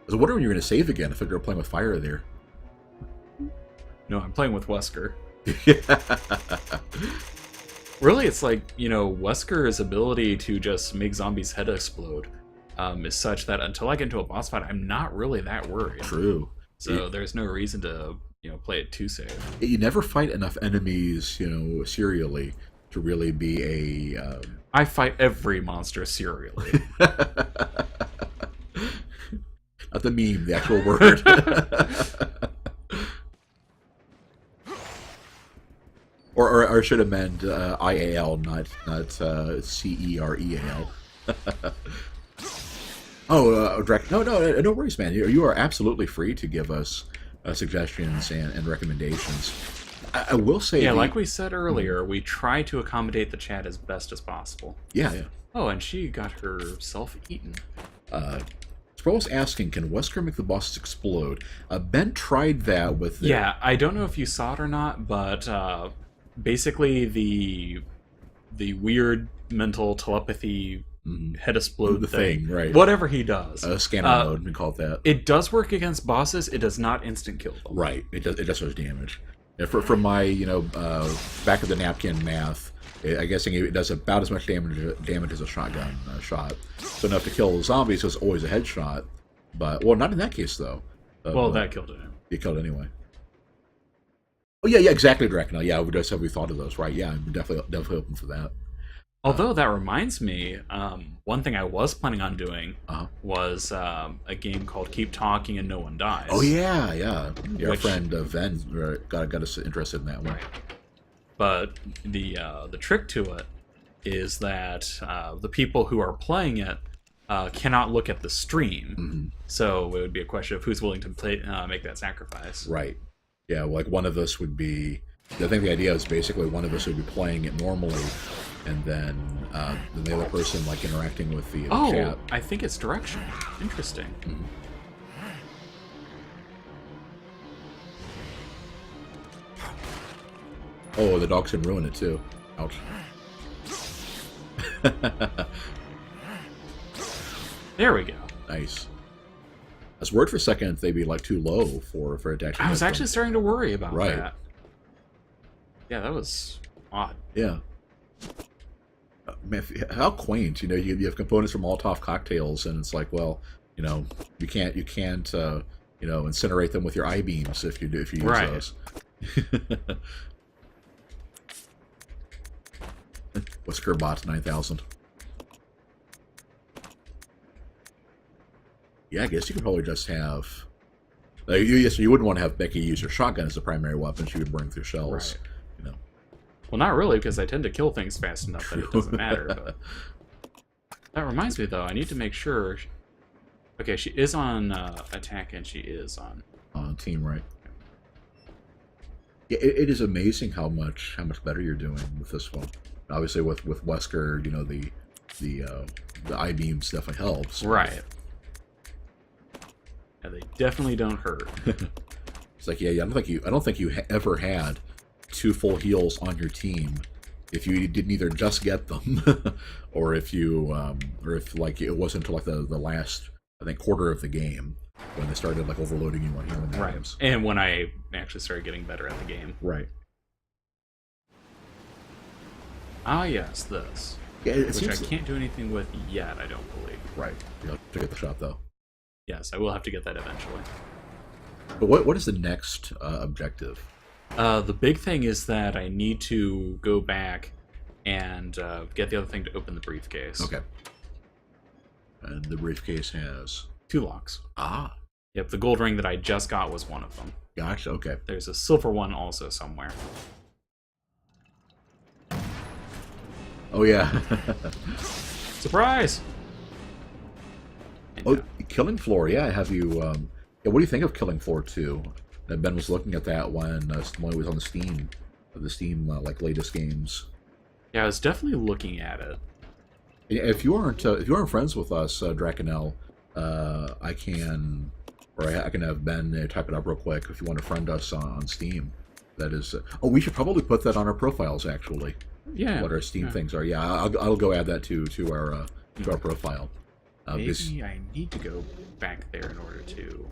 was wondering when you were going to save again. I thought you were playing with fire there. No, I'm playing with Wesker. Yeah. Really, it's like, you know, Wesker's ability to just make zombies' head explode is such that until I get into a boss fight, I'm not really that worried. True. So there's no reason to, play it too safe. You never fight enough enemies, serially to really be a... I fight every monster serially. Not the meme, the actual word. or should have meant IAL, not CEREAL. No worries, man. You are absolutely free to give us suggestions and recommendations. I will say... Yeah, like we said earlier, we try to accommodate the chat as best as possible. Yeah. Oh, and she got herself eaten. Sproul's asking, can Wesker make the bosses explode? Ben tried that with... Yeah, I don't know if you saw it or not, but basically the weird mental telepathy head explode thing, right? Whatever he does, scanner mode, we call it that. It does work against bosses. It does not instant kill them. Right. It does so much damage. Yeah, from my back of the napkin math, I'm guessing it does about as much damage as a shotgun shot. So enough to kill zombies. So it's always a headshot. But not in that case though. That killed him. You killed anyway. Oh yeah, exactly, Dracula. Yeah, we just have we thought of those, right? Yeah, I'm definitely open for that. Although that reminds me, one thing I was planning on doing was a game called Keep Talking and No One Dies. Oh yeah. Our friend Ven got us interested in that one. Right. But the trick to it is that the people who are playing it cannot look at the stream. Mm-hmm. So it would be a question of who's willing to make that sacrifice. Right. Yeah, like one of us would be... I think the idea is basically one of us would be playing it normally, and then the other person like interacting with the chat. I think it's direction. Interesting. Mm-hmm. Oh, the dogs can ruin it too. Ouch. There we go. Nice. I was worried for a second they'd be like too low for it to actually... I was actually starting to worry about right. that. Yeah, that was odd. Yeah. Man, how quaint! You have components from Molotov cocktails, and it's like, well, you can't incinerate them with your eyebeams if you use those. Wesker bot 9000. Yeah, I guess you could probably just have... you wouldn't want to have Becky use her shotgun as the primary weapon. She would burn through shells. Right. Well, not really, because I tend to kill things fast enough that it doesn't matter. But... That reminds me, though, I need to make sure... Okay, she is on attack, and she is on team, right? Yeah, it is amazing how much better you're doing with this one. Obviously, with Wesker, the I-beam stuff helps. Right. Yeah, they definitely don't hurt. It's like, I don't think you ever had 2 full heals on your team if you didn't either just get them or if like it wasn't until like the last, I think, quarter of the game when they started like overloading you on healing items. And when I actually started getting better at the game. Right. Ah, yes, this. Yeah, which I can't do anything with yet, I don't believe. Right. You have to get the shot though. Yes, I will have to get that eventually. But what is the next objective? The big thing is that I need to go back and get the other thing to open the briefcase. Okay. And the briefcase has... 2 locks. Ah. Yep, the gold ring that I just got was one of them. Gotcha, okay. There's a silver one also somewhere. Oh, yeah. Surprise! And, Killing Floor, yeah, have you... what do you think of Killing Floor 2? Ben was looking at that when it was on the Steam like latest games. Yeah, I was definitely looking at it. If you aren't friends with us, Drakenel, I can have Ben type it up real quick if you want to friend us on Steam. That is. We should probably put that on our profiles actually. Yeah. What our Steam things are. Yeah, I'll go add that to our profile. Maybe I need to go back there in order to...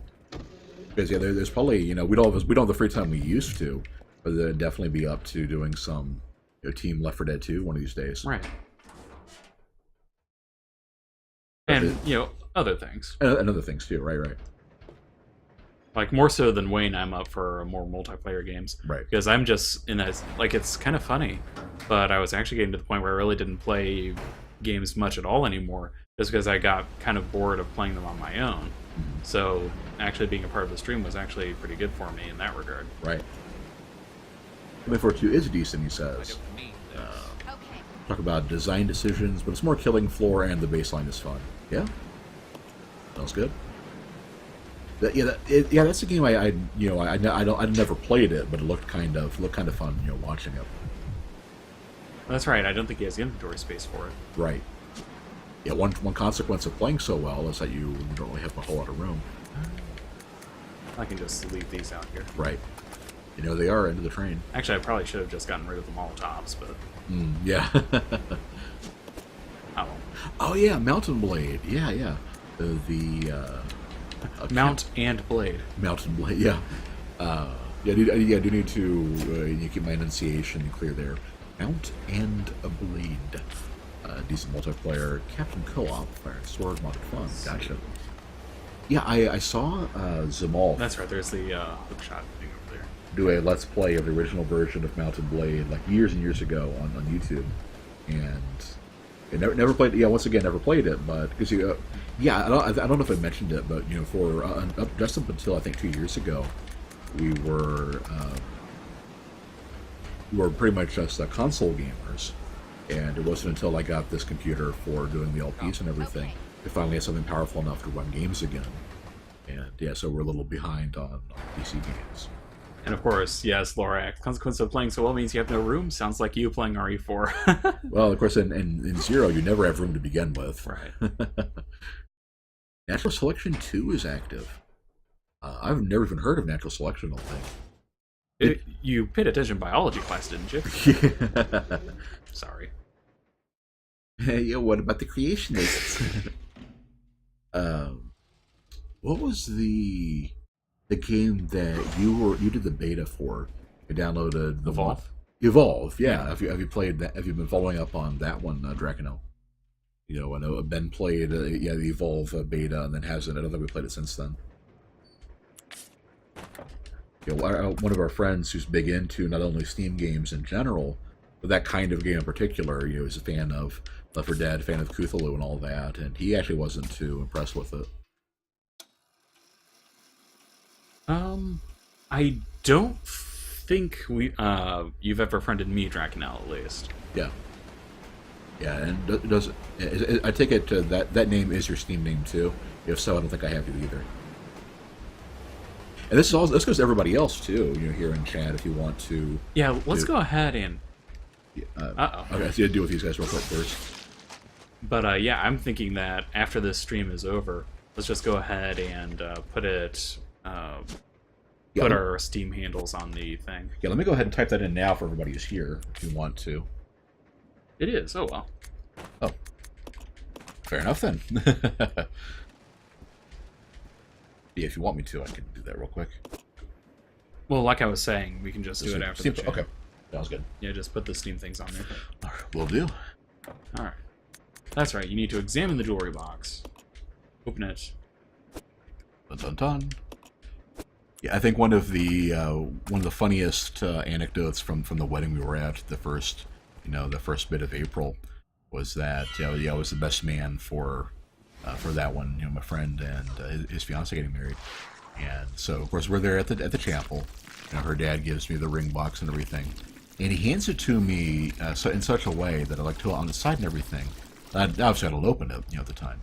Because yeah, there's probably we don't have the free time we used to, but they'd definitely be up to doing some Team Left 4 Dead 2 one of these days. Right. And other things. And other things too. Right. Like more so than Wayne, I'm up for more multiplayer games. Right. Because I'm just in a it's kind of funny, but I was actually getting to the point where I really didn't play games much at all anymore, just because I got kind of bored of playing them on my own. So actually being a part of the stream was actually pretty good for me in that regard. Right. Left 4 2 is decent, he says. Talk about design decisions, but it's more killing floor and the baseline is fun. Yeah, sounds good. That's a game I never played it, but it looked kind of fun, watching it. That's right. I don't think he has the inventory space for it. Right. Yeah, one consequence of playing so well is that you don't really have a whole lot of room. I can just leave these out here. Right. They are into the train. Actually, I probably should have just gotten rid of the Molotovs, but... yeah. Oh, yeah, Mountain Blade. Yeah. Mount and Blade. Mountain Blade, yeah. I do need to keep my enunciation clear there. Mount and a Blade. Decent multiplayer. Captain Co-op. Fire and Sword. Modded fun. Gotcha. Yeah, I saw Zamal. That's right, there's the hookshot thing over there. Do a Let's Play of the original version of Mountain Blade, like years and years ago on YouTube. And I never played it. Yeah, once again, never played it, but because I don't know if I mentioned it, but for just up until I think 2 years ago, we were pretty much just console gamers, and it wasn't until I got this computer for doing the LPs and everything, we finally had something powerful enough to run games again. And yeah, so we're a little behind on PC games. And of course, yes, Lorax, consequence of playing so well means you have no room. Sounds like you playing RE4. Well, of course, in Zero, you never have room to begin with. Right. Natural Selection 2 is active. I've never even heard of Natural Selection, I think. You paid attention biology class, didn't you? Yeah. Sorry. Yeah, what about the creationists? What was the game that you did the beta for? You downloaded Evolve. Evolve, yeah. Have you played that? Have you been following up on that one, Draconel? I know Ben played the Evolve beta and then hasn't. I don't think we played it since then. One of our friends who's big into not only Steam games in general, but that kind of game in particular, is a fan of Left 4 Dead, fan of Cthulhu and all that, and he actually wasn't too impressed with it. I don't think you've ever friended me, Draconel, at least. Yeah. Yeah, and I take it that name is your Steam name too. If so, I don't think I have you either. And this goes to everybody else too. Here in chat, if you want to. Yeah, let's go ahead and. Okay, so you deal with these guys real quick first. But yeah, I'm thinking that after this stream is over, let's just go ahead and put our Steam handles on the thing. Yeah, let me go ahead and type that in now for everybody who's here, if you want to. It is. Oh well. Oh, fair enough then. Yeah, if you want me to, I can do that real quick. Well, like I was saying, we can just do it after the chat. Okay, sounds good. Yeah, just put the Steam things on there. All right, will do. All right. That's right. You need to examine the jewelry box. Open it. Dun dun dun. Yeah, I think one of the funniest anecdotes from the wedding we were at, the first bit of April, was that I was the best man for that one. My friend and his fiance getting married, and so of course we're there at the chapel. Her dad gives me the ring box and everything, and he hands it to me in such a way that I like to on the side and everything. Obviously, I don't open it at the time.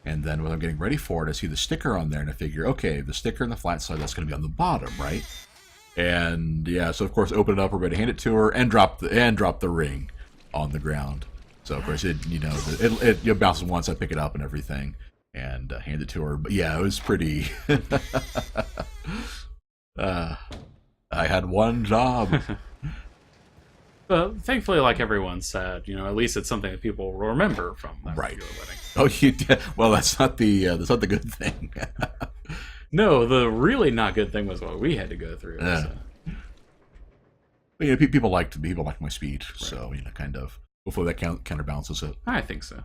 And then when I'm getting ready for it, I see the sticker on there, and I figure, okay, the sticker on the flat side, that's going to be on the bottom, right? And yeah, so of course, open it up, we're going to hand it to her, and drop the ring on the ground. So of course, it bounces once. I pick it up and everything, and hand it to her. But yeah, it was pretty. I had one job. But thankfully, like everyone said, at least it's something that people will remember from that Right. particular wedding. Oh, you did? Well, that's not the good thing. No, the really not good thing was what we had to go through. So. But, people like my speed, so kind of. Hopefully that counterbalances it. I think so.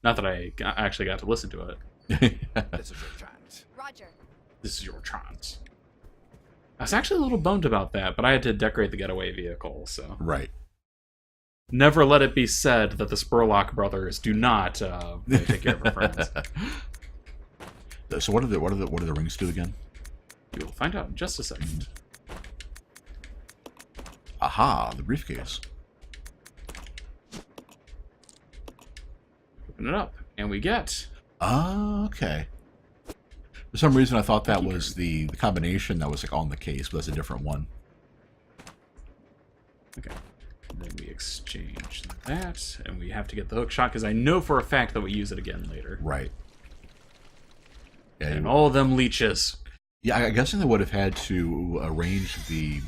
Not that I actually got to listen to it. This is your chance. Roger. This is your chance. I was actually a little bummed about that, but I had to decorate the getaway vehicle, so... Right. Never let it be said that the Spurlock brothers do not take care of our friends. So what do the rings do again? You will find out in just a second. Aha, the briefcase. Open it up, and we get... Okay. For some reason, I thought that was the combination that was like on the case, but that's a different one. Okay. And then we exchange that, and we have to get the hook shot, because I know for a fact that we use it again later. Right. Yeah, And all them leeches. Yeah, I guess they would have had to arrange the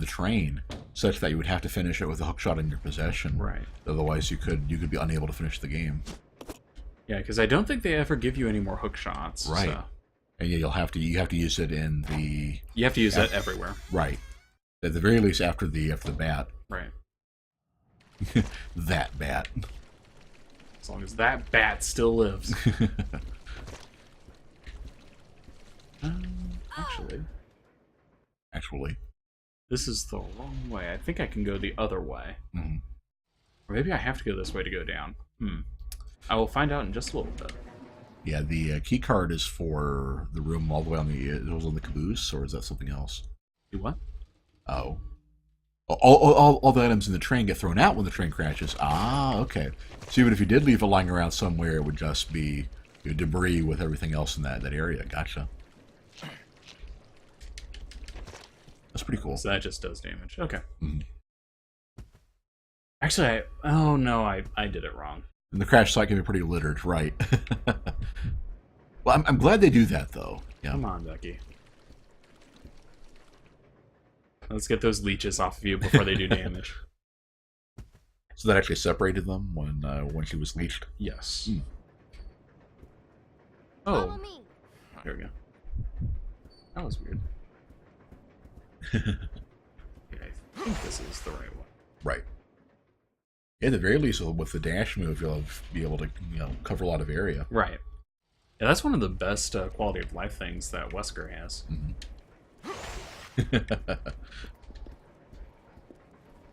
train such that you would have to finish it with a hook shot in your possession. Right. Otherwise, you could be unable to finish the game. Yeah, because I don't think they ever give you any more hook shots. Right. So. And yeah, you have to use it in the... You have to use it everywhere. Right. At the very least, after the bat. Right. That bat. As long as that bat still lives. Actually. This is the wrong way. I think I can go the other way. Mm-hmm. Or maybe I have to go this way to go down. I will find out in just a little bit. Yeah, the key card is for the room all the way on the caboose, or is that something else? Do what? Oh. All the items in the train get thrown out when the train crashes. Ah, okay. So even if you did leave it lying around somewhere, it would just be debris with everything else in that area. Gotcha. That's pretty cool. So that just does damage. Okay. Mm-hmm. Actually, oh no, I did it wrong. And the crash site can be pretty littered, right? Well, I'm glad they do that, though. Yeah. Come on, Becky. Let's get those leeches off of you before they do damage. So that actually separated them when she was leached? Yes. Mm. Follow Oh, me. here we go. That was weird. Okay, I think this is the right one. Right. Yeah, at the very least, with the dash move, you'll be able to cover a lot of area. Right. Yeah, that's one of the best quality of life things that Wesker has. Mm-hmm.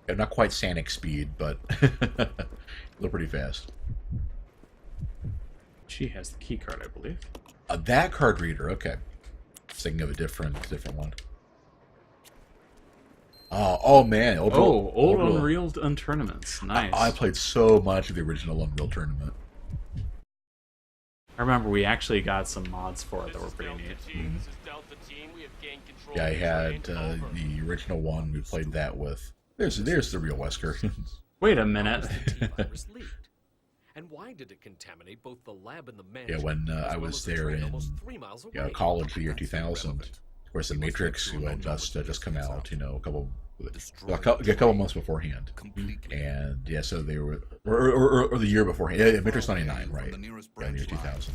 Yeah, not quite Sonic speed, but they're pretty fast. She has the key card, I believe. That card reader, okay. Thinking of a different one. Oh man! Old Unreal Tournaments. Nice. I played so much of the original Unreal Tournament. I remember we actually got some mods for it that were pretty neat. Mm-hmm. Yeah, I had the original one. We played that with. There's the real Wesker. Wait a minute. And why did it contaminate both the lab and the man? Yeah, when I was there in college, the year 2000. Of course, the Matrix had just come out, a couple months beforehand, and yeah, so they were, or the year beforehand. Yeah, Matrix '99, right? Yeah, the year 2000.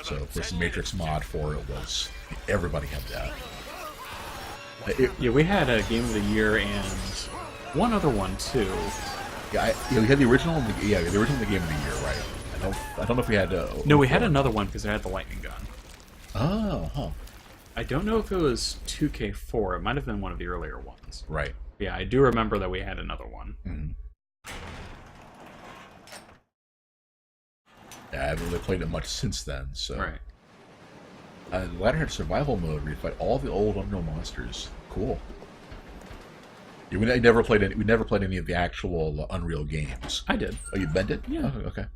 So of course, the Matrix mod for it was everybody had that. Yeah, we had a Game of the Year and one other one too. Yeah, we had the original, the original Game of the Year, right? I don't know if we had. No, we had another one because it had the lightning gun. Oh, huh. I don't know if it was 2K4. It might have been one of the earlier ones. Right. Yeah, I do remember that we had another one. Mm-hmm. Yeah, I haven't really played it much since then, so. Right. The latter had survival mode where you fight all the old Unreal monsters. Cool. Yeah, we never played any of the actual Unreal games. I did. Oh, you bent it? Yeah. Oh, okay.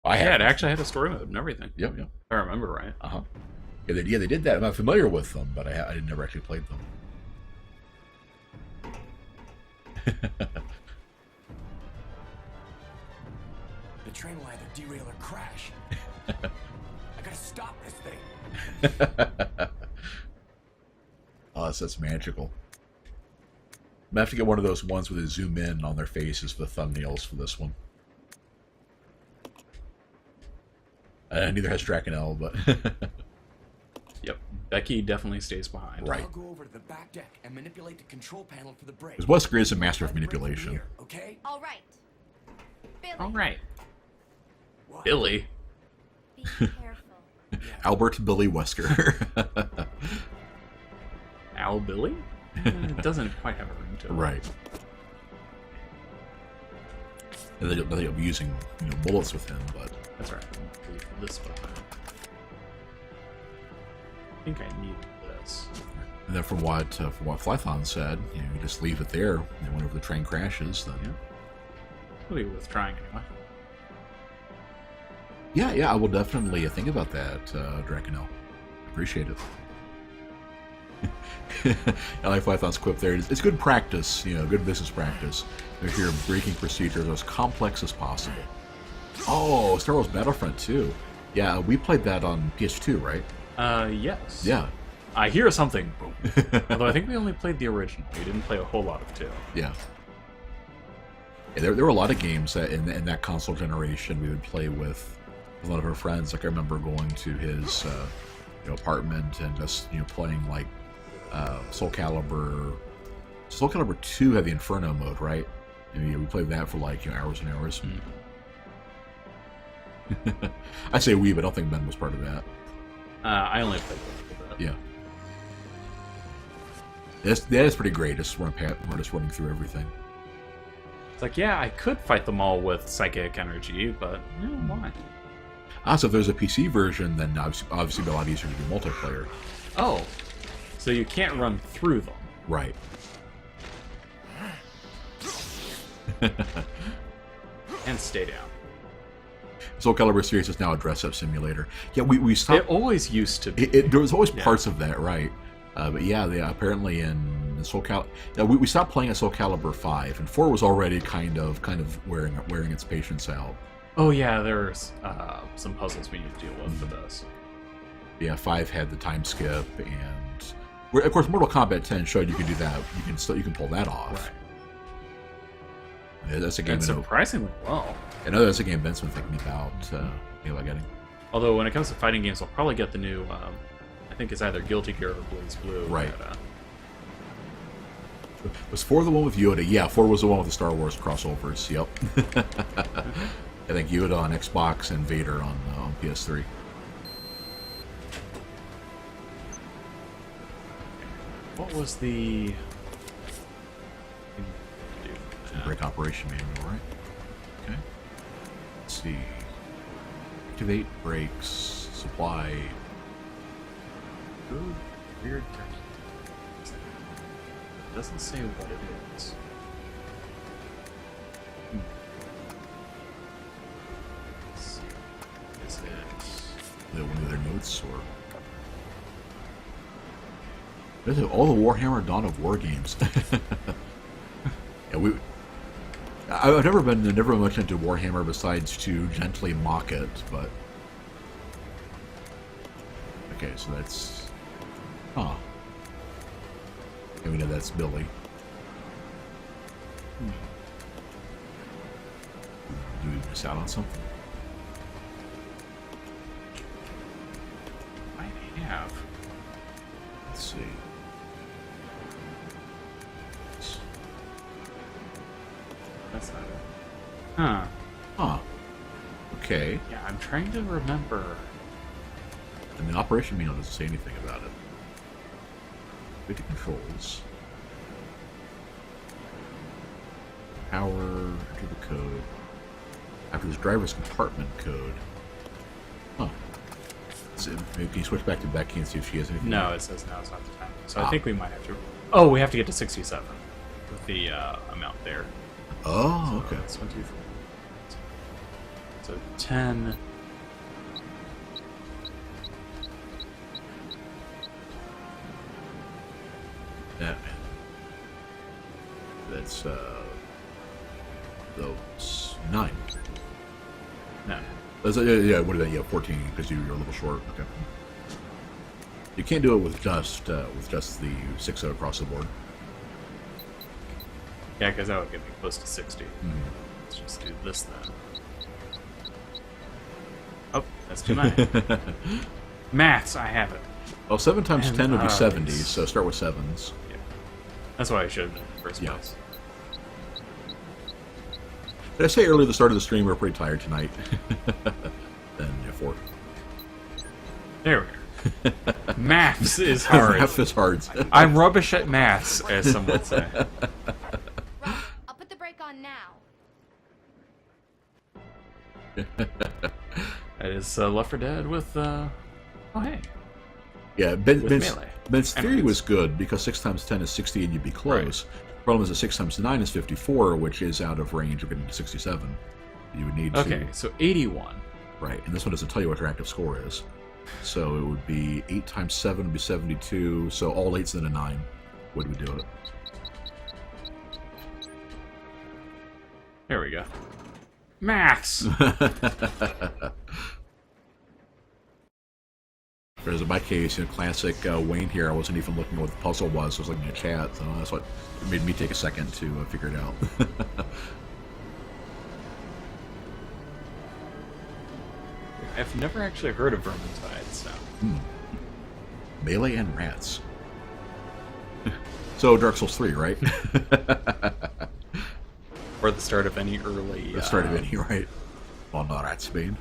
Yeah, it actually had a story mode and everything. Yep. If I remember right. Uh-huh. Yeah, they did that. I'm not familiar with them, but I never actually played them. The train will either derail or crash. I gotta stop this thing. Oh, that's magical. I have to get one of those ones where they zoom in on their faces for the thumbnails for this one. Neither has Drakenel, but... Yep. Becky definitely stays behind. Right. I'll go over to the back deck and manipulate the control panel for the brake. Because Wesker is a master of manipulation. Here, okay? All right. Billy, All right. What? Billy. be careful. Albert Billy Wesker. Al Billy? It doesn't quite have a ring to it. Right. And they'll be using bullets with him, but... That's right. I'll leave this behind. I think I need this. And then from what Flython said, you just leave it there, and whenever the train crashes, then... Yeah. We'll be worth trying anyway. Yeah, I will definitely think about that, Drakenel. Appreciate it. I like Flython's quip there. It's good practice, good business practice. Make your braking procedures as complex as possible. Oh, Star Wars Battlefront 2. Yeah, we played that on PS2, right? Yes. Yeah. I hear something. Although I think we only played the original. We didn't play a whole lot of 2. Yeah. There were a lot of games that in that console generation we would play with a lot of our friends. Like I remember going to his apartment and just playing like Soul Calibur. Soul Calibur 2 had the Inferno mode, right? And we played that for like hours and hours. I say we, but I don't think Ben was part of that. I only played a little bit. Yeah. That is pretty great. We're just running through everything. It's like, yeah, I could fight them all with psychic energy, but why? So if there's a PC version, then obviously it'd be a lot easier to do multiplayer. Oh, so you can't run through them. Right. And stay down. Soul Calibur series is now a dress-up simulator. Yeah, we stopped. It always used to be. There was always parts of that, right? But yeah, they apparently in Soul Calibur, we stopped playing at Soul Calibur 5, and 4 was already kind of wearing its patience out. Oh yeah, there's some puzzles we need to deal with for this. Yeah, 5 had the time skip, and of course Mortal Kombat 10 showed you can do that. You can pull that off. Right. Yeah, that's a game. And surprisingly well. I know that's a game Ben's been thinking about getting. Although when it comes to fighting games, I'll probably get the new. I think it's either Guilty Gear or Blaze Blue. Right. But, was 4 the one with Yoda? Yeah, 4 was the one with the Star Wars crossovers. Yep. I think Yoda on Xbox and Vader on PS3. what was the? Break operation manual, right? Okay. Let's see. Activate brakes. Supply. Good, weird text. It doesn't say what it is. Let's see. Is it? One of their notes, or this is all the Warhammer Dawn of War games. Yeah, I've never been much into Warhammer besides to gently mock it, but okay, so that's and we know that's Billy. Do we miss out on something? I have. Let's see. That's not it. Huh. Huh. Okay. Yeah, I'm trying to remember. And the operation manual doesn't say anything about it. With the controls. Power, enter the code. After this driver's compartment code. Huh. So maybe can you switch back to Becky and see if she has anything? No, it says no, it's not the time. So I think we might have to. Oh, we have to get to 67 with the amount there. Oh, okay. That's 1, 2, 3. So 10. Yeah. That's those 9. No. That's, yeah, what is that? Yeah, 14 because you're a little short. Okay. You can't do it with just the 6 across the board. Yeah, because that would get me close to 60. Hmm. Let's just do this then. Oh, that's too many. Maths, I have it. Well, 7 times 10 would be 70, Nice. so start with 7s. Yeah. That's what I should have done in the first Yeah. place. Did I say earlier at the start of the stream we're pretty tired tonight? Then, yeah, 4. There we go. Maths is hard. Math is hard. I'm rubbish at maths, as some would say. Right, I'll put the brake on now. That is Left 4 Dead with, oh hey. Yeah, With Ben's melee. theory was good because 6 times 10 is 60 and you'd be close. Problem is that 6 times 9 is 54, which is out of range of getting to 67. You would need to... Okay, so 81. Right, and this one doesn't tell you what your active score is. So it would be 8 times 7 would be 72, so all 8s then a 9 would we do it. There we go. Maths! Whereas in my case, in classic Wayne here, I wasn't even looking at what the puzzle was, I was looking at chat, so that's what made me take a second to figure it out. I've never actually heard of Vermintide, so... Melee and rats. So Dark Souls 3, right? Or the start of any early... The start of any, right? Well, not Ratsbane.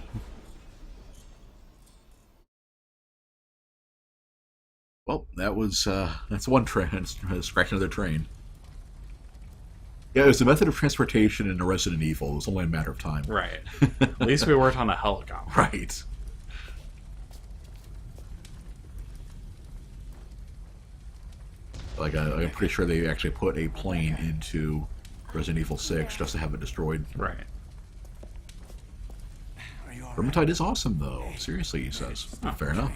Well, that was, that's one train, scratch another train. Yeah, it was a method of transportation in a Resident Evil. It was only a matter of time. Right. At least we weren't on a helicopter. Right. Like, I'm pretty sure they actually put a plane into Resident Evil 6 just to have it destroyed. Right. Are you all Vermintide is awesome, though. Seriously, he says. Fair enough.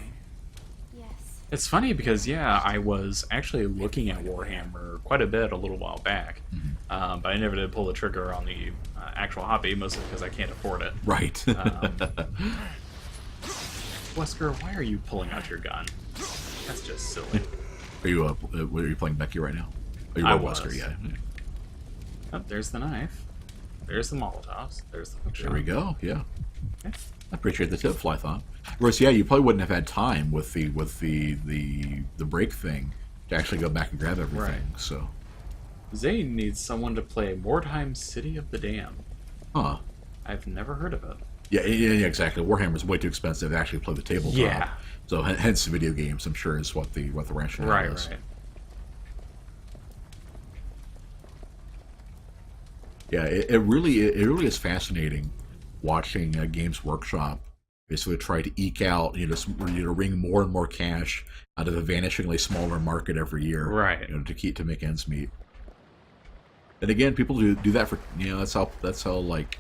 Yes. It's funny because, yeah, I was actually looking at Warhammer quite a bit a little while back, but I never did pull the trigger on the actual hobby, mostly because I can't afford it. Right. Wesker, why are you pulling out your gun? That's just silly. Are you playing Becky right now? Oh, I you're was. Wesker, yeah. Oh, there's the knife. There's the Molotovs. There's the hookshot. There we go. Yeah, Okay. I appreciate the tip, Flython. Whereas, yeah, you probably wouldn't have had time with the break thing to actually go back and grab everything. Right. So, Zane needs someone to play Mordheim City of the Dam. huh? I've never heard of it. Yeah, exactly. Warhammer's way too expensive to actually play the tabletop. Yeah. So hence the video games, I'm sure, is what the rationale Right, is. right. Yeah, it really is fascinating watching Games Workshop basically try to eke out, wring more and more cash out of a vanishingly smaller market every year, Right. to make ends meet. And again, people do that for that's how like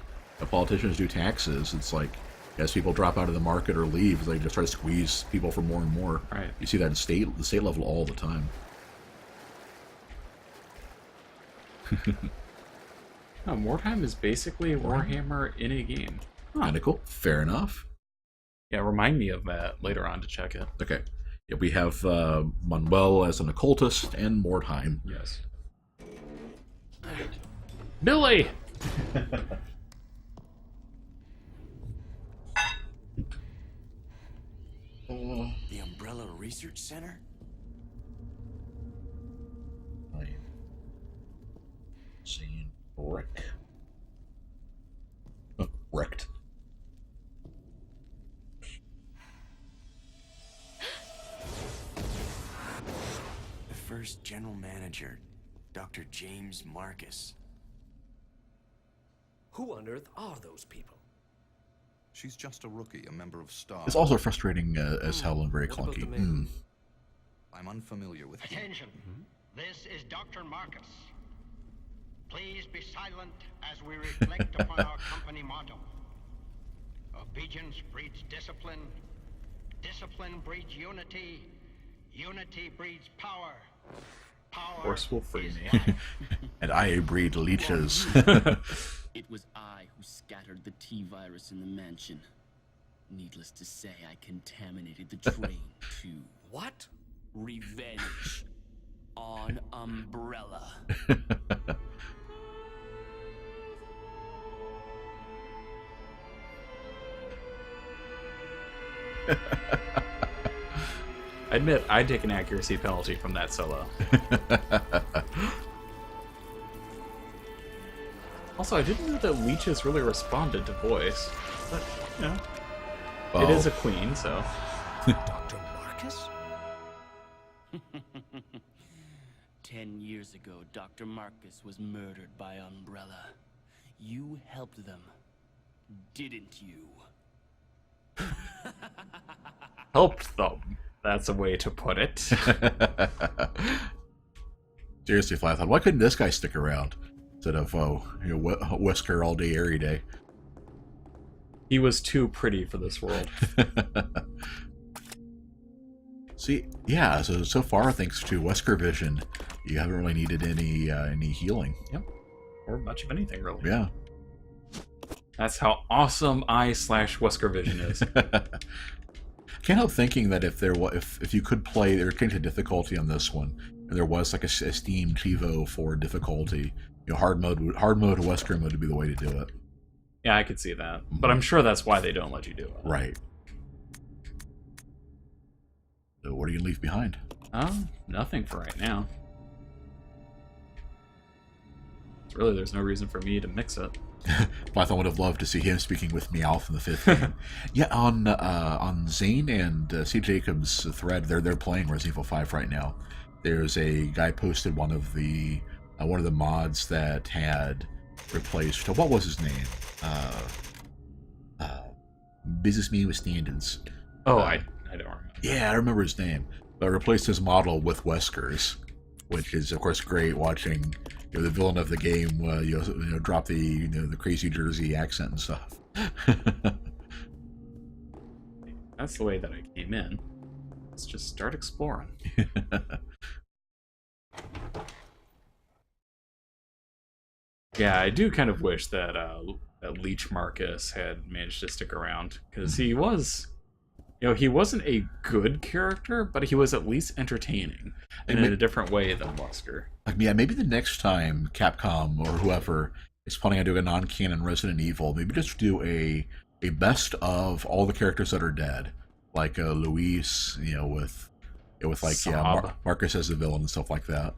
politicians do taxes. It's like as people drop out of the market or leave, they just try to squeeze people for more and more. Right. You see that at the state level all the time. No, Mordheim is basically Warhammer in a game. Huh. Kind of cool. Fair enough. Yeah, remind me of that later on to check it. Okay. Yeah, we have Manuel as an occultist and Mordheim. Yes. Billy! The Umbrella Research Center? Seeing wreck. Wrecked. The first general manager, Dr. James Marcus. Who on earth are those people? She's just a rookie, a member of Star. It's also frustrating as hell and very What about clunky. the man? I'm unfamiliar with him. Attention. This is Dr. Marcus. Please be silent as we reflect upon our company motto. Obedience breeds discipline. Discipline breeds unity. Unity breeds power. Power Forceful free is me. life. And I breed leeches. It was I who scattered the T-virus in the mansion. Needless to say, I contaminated the train too. What? Revenge on Umbrella. I admit, I'd take an accuracy penalty from that solo. Also, I didn't know that leeches really responded to voice. But, you know, Well, it is a queen, so... Dr. Marcus? 10 years ago, Dr. Marcus was murdered by Umbrella. You helped them, didn't you? Helped them. That's a way to put it. seriously, Fly, I thought, why couldn't this guy stick around instead of Wesker all day, every day? He was too pretty for this world. See, yeah. So far, thanks to Wesker Vision, you haven't really needed any healing. Yep. Or much of anything, really. Yeah. That's how awesome I/Wesker Vision is. Can't help thinking that if you could play, there change the difficulty on this one, and there was like a Steam TiVo for difficulty, hard mode Wesker mode would be the way to do it. Yeah, I could see that. But I'm sure that's why they don't let you do it. Right. So what do you leave behind? Oh, nothing for right now. Really, there's no reason for me to mix it. Python would have loved to see him speaking with Meowth in the 5th game. Yeah, on Zane and C. Jacobs' thread, they're playing Resident Evil 5 right now. There's a guy posted one of the mods that had replaced, what was his name? Businessman with Standards. Oh, I don't remember. Yeah, I remember his name. But replaced his model with Wesker's, which is of course great watching the villain of the game drop the crazy Jersey accent and stuff. That's the way that I came in. Let's just start exploring. Yeah, I do kind of wish that that Leech Marcus had managed to stick around, because he was, he wasn't a good character, but he was at least entertaining, and in a different way than Wesker. Yeah, maybe the next time Capcom or whoever is planning on doing a non-canon Resident Evil, maybe just do a best of all the characters that are dead, like Luis, with like Marcus as the villain and stuff like that.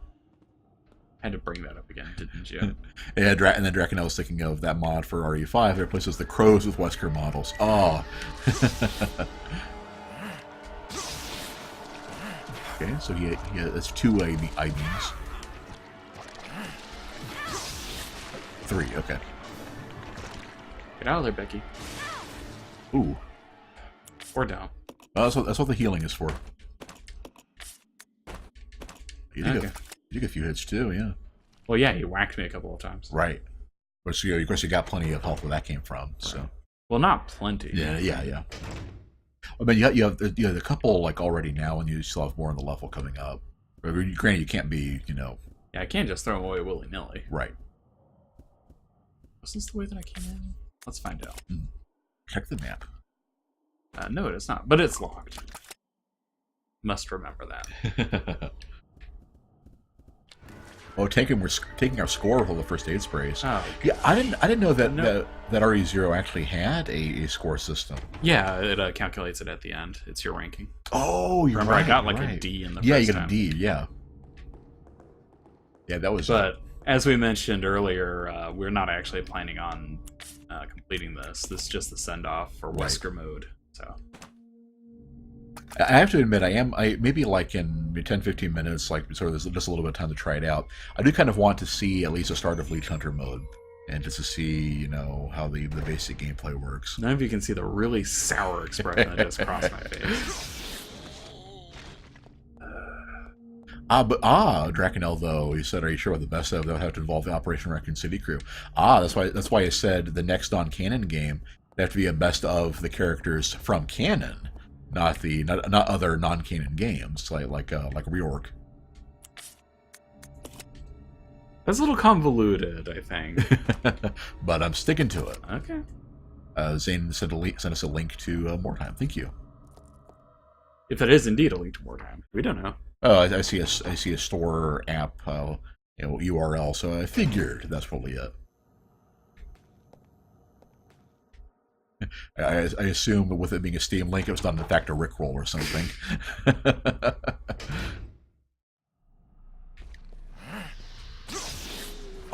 Had to bring that up again, didn't you? Yeah, and then Drakenel was thinking of that mod for RE5 that replaces the crows with Wesker models. Oh. Okay, so that's 2 eyebeams. 3, okay. Get out of there, Becky. Ooh. Or down. That's what the healing is for. You took a few hits too, yeah. Well, yeah, he whacked me a couple of times. Right. Of course, you got plenty of health where that came from. So. Well, not plenty. Yeah. I mean, you have a couple like already now, and you still have more on the level coming up. But granted, you can't be, Yeah, I can't just throw them away willy nilly. Right. Was this the way that I came in? Let's find out. Check the map. No, it is not, but it's locked. Must remember that. Oh, we're taking our score with all the first aid sprays. Oh, yeah, I didn't know that that RE0 actually had a score system. Yeah, it calculates it at the end. It's your ranking. Oh, you're Remember, right. I got like a D in the yeah, first you got time. a D. Yeah. Yeah, that was. But as we mentioned earlier, we're not actually planning on completing this. This is just the send off for Wesker Mode. So. I have to admit, I maybe like in 10-15 minutes, like sort of there's just a little bit of time to try it out. I do kind of want to see at least a start of Leech Hunter mode, and just to see how the basic gameplay works. None of you can see the really sour expression that just crossed my face. Drakenel though, he said, "Are you sure what the best of that would have to involve the Operation Raccoon City crew?" That's why I said the next non-canon game would have to be a best of the characters from canon. Not other non-canon games like Reorg. That's a little convoluted, I think. But I'm sticking to it. Okay. Zane sent us a link to More Time. Thank you. If that is indeed a link to More Time, we don't know. Oh, I see a store app URL, so I figured that's probably it. I assume with it being a Steam link, it was not in fact a Rickroll or something.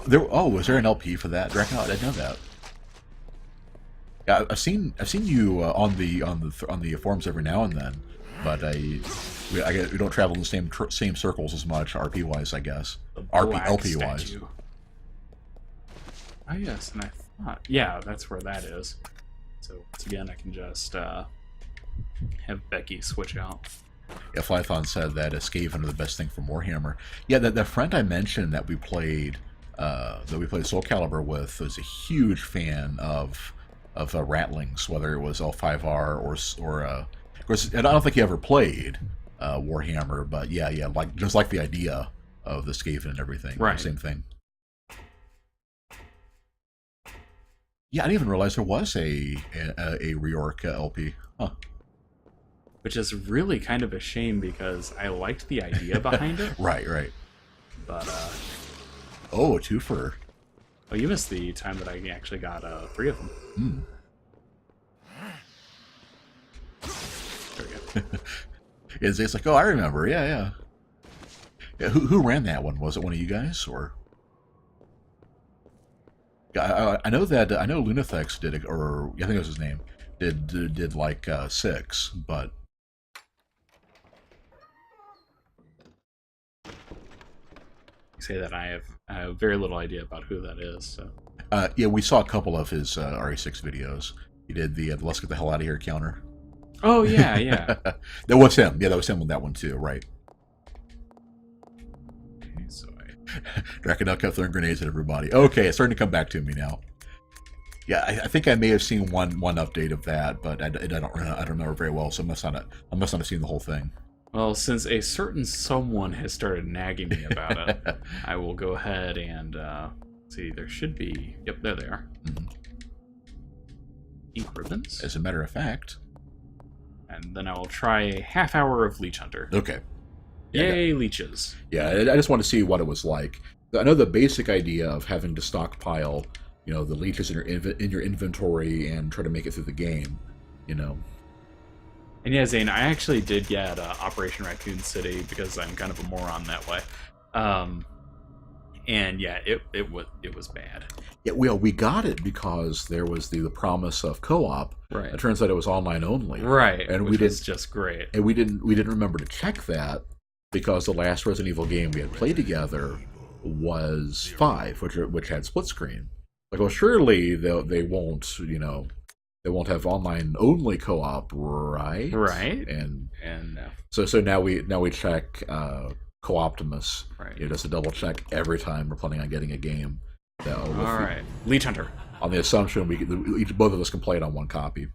Was there an LP for that? Draken, I didn't know that. Yeah, I've seen you on the forums every now and then, but we don't travel in the same circles as much RP wise, I guess. LP wise. Oh yes, and I thought, yeah, that's where that is. So once again, I can just have Becky switch out. Yeah, Flython said that Skaven are the best thing for Warhammer. Yeah, that friend I mentioned that we played Soul Calibur with was a huge fan of Rattlings, whether it was L5R or of course, I don't think he ever played Warhammer, but yeah, just like the idea of the Skaven and everything. Right. Same thing. Yeah, I didn't even realize there was a reorg LP. Huh. Which is really kind of a shame because I liked the idea behind it. Right. But oh, a twofer. oh, you missed the time that I actually got 3 of them. Hmm. There we go. It's like, oh, I remember. Yeah. Who ran that one? Was it one of you guys or? I know Lunathex did it, or I think it was his name. Did like 6, but You say that I have very little idea about who that is. So yeah, we saw a couple of his RE6 videos. He did the "Let's get the hell out of here" counter. oh yeah. That was him. Yeah, that was him on that one too. Right. Okay, so Drakenuk kept throwing grenades at everybody. Okay, it's starting to come back to me now. Yeah, I think I may have seen one update of that, but I don't remember very well. So I must not have seen the whole thing. Well, since a certain someone has started nagging me about it, I will go ahead and see. There should be. Yep, there they are. Mm-hmm. Ink ribbons. As a matter of fact. And then I will try a half hour of Leech Hunter. Okay. Yay, leeches. Yeah, I just want to see what it was like. I know the basic idea of having to stockpile, the leeches in your inventory and try to make it through the game, And yeah, Zane, I actually did get Operation Raccoon City because I'm kind of a moron that way. And yeah, it was bad. Yeah, we got it because there was the promise of co-op. Right. It turns out it was online only. Right. And which was just great. And we didn't remember to check that because the last Resident Evil game we had played together was 5, which had split screen. Like, well, surely they won't, they won't have online only co-op, right? Right. And no. So now we check Co-Optimus, Right. just to double check every time we're planning on getting a game. All right, Leech Hunter. On the assumption both of us can play it on one copy.